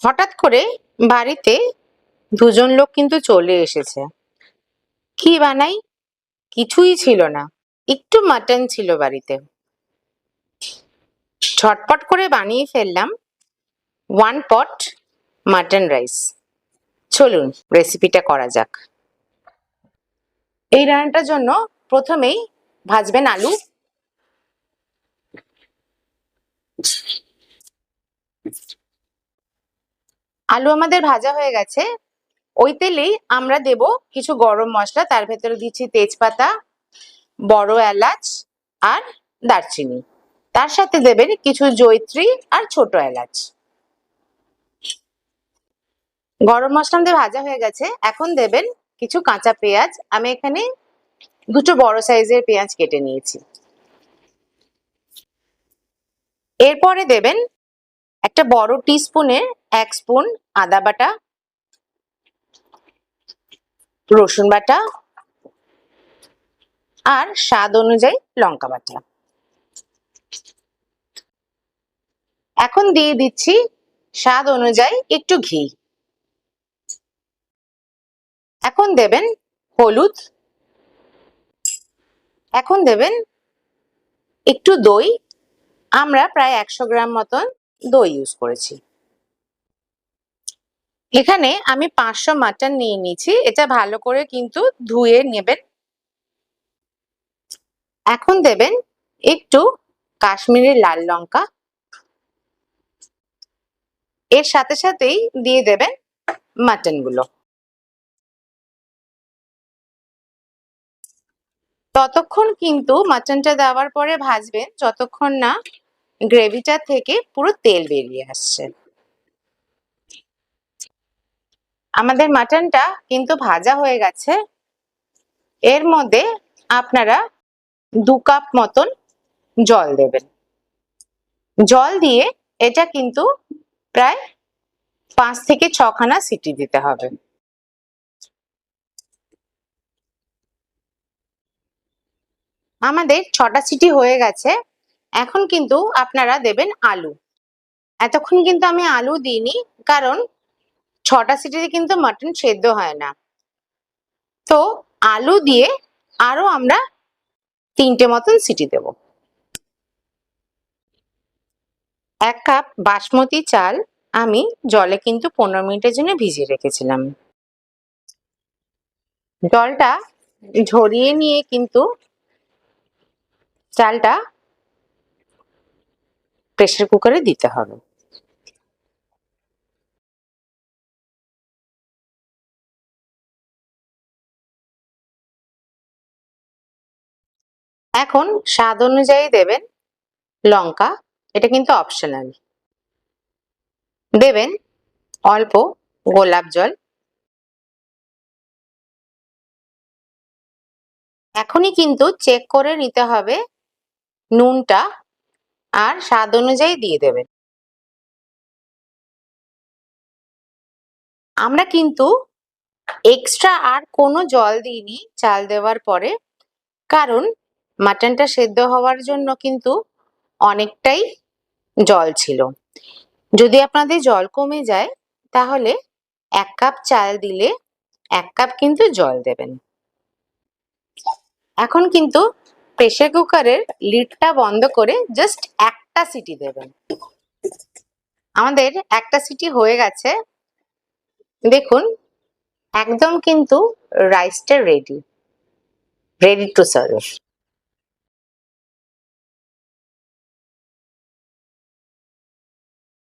হঠাৎ করে বাড়িতে দুজন লোক কিন্তু চলে এসেছে। কি বানাই? কিছুই ছিল না, একটু মাটন ছিল বাড়িতে। ঝটপট করে বানিয়ে ফেললাম 1 পট মাটন রাইস। চলুন রেসিপিটা করা যাক। এই রান্নাটার জন্য প্রথমেই ভাজবেন আলু। আলু আমাদের ভাজা হয়ে গেছে। ওই তেলেই আমরা দেব কিছু গরম মশলা। তার ভেতরে দিচ্ছি তেজপাতা, বড় এলাচ আর দারচিনি। তার সাথে দেবেন কিছু জয়িত্রী আর ছোট এলাচ। গরম মশলা দিয়ে ভাজা হয়ে গেছে। এখন দেবেন কিছু কাঁচা পেঁয়াজ। আমি এখানে দুটো বড় সাইজের পেঁয়াজ কেটে নিয়েছি। এরপরে দেবেন একটা বড় টিস্পুনের 1 স্পুন আদা বাটা, রসুন বাটা আর স্বাদ অনুযায়ী লঙ্কা বাটা। এখন দিয়ে দিচ্ছি স্বাদ অনুযায়ী একটু ঘি। এখন দেবেন হলুদ। এখন দেবেন একটু দই। আমরা প্রায় 100 গ্রাম মতন দই ইউজ করেছি। এখানে আমি 500 মাটন নিয়ে নিয়েছি। এটা ভালো করে কিন্তু ধুয়ে নেবেন। এখন দেবেন একটু কাশ্মীরি লাল লঙ্কা। এর সাথে সাথেই দিয়ে দেবেন মাটন গুলো। ততক্ষণ কিন্তু মাটনটা দেওয়ার পরে ভাজবেন যতক্ষণ না গ্রেভিটা থেকে পুরো তেল বেরিয়ে আসছে। আমাদের মাটনটা কিন্তু ভাজা হয়ে গেছে। এর মধ্যে আপনারা 2 কাপ মতন জল দেবেন। জল দিয়ে এটা কিন্তু প্রায় 5 থেকে 6 খানা সিটি দিতে হবে। আমাদের 6টা সিটি হয়ে গেছে। এখন কিন্তু আপনারা দেবেন আলু। এতক্ষণ কিন্তু আমি আলু দিইনি, কারণ 6টা সিটিতে কিন্তু মাটন সেদ্ধ হয় না। তো আলু দিয়ে আরো আমরা 3টে মতন সিটি দেব। 1 কাপ বাসমতি চাল আমি জলে কিন্তু 15 মিনিটের জন্য ভিজিয়ে রেখেছিলাম। জলটা ঝরিয়ে নিয়ে কিন্তু চালটা প্রেসার কুকারে দিতে হবে। এখন স্বাদ অনুযায়ী দেবেন লঙ্কা। এটা কিন্তু অপশনাল। দেবেন অল্প গোলাপ জল। এখনই কিন্তু চেক করে নিতে হবে নুনটা, আর স্বাদ অনুযায়ী দিয়ে দেবেন। আমরা কিন্তু এক্সট্রা আর কোনো জল দিইনি চাল দেওয়ার পরে, কারণ মাটনটা সেদ্ধ হওয়ার জন্য কিন্তু অনেকটাই জল ছিল। যদি আপনাদের জল কমে যায় তাহলে 1 কাপ চাল দিলে 1 কাপ কিন্তু জল দেবেন। এখন কিন্তু প্রেসার কুকারের লিডটা বন্ধ করে জাস্ট একটা সিটি দেবেন। আমাদের একটা সিটি হয়ে গেছে। দেখুন একদম কিন্তু রাইসটা রেডি টু সার্ভ।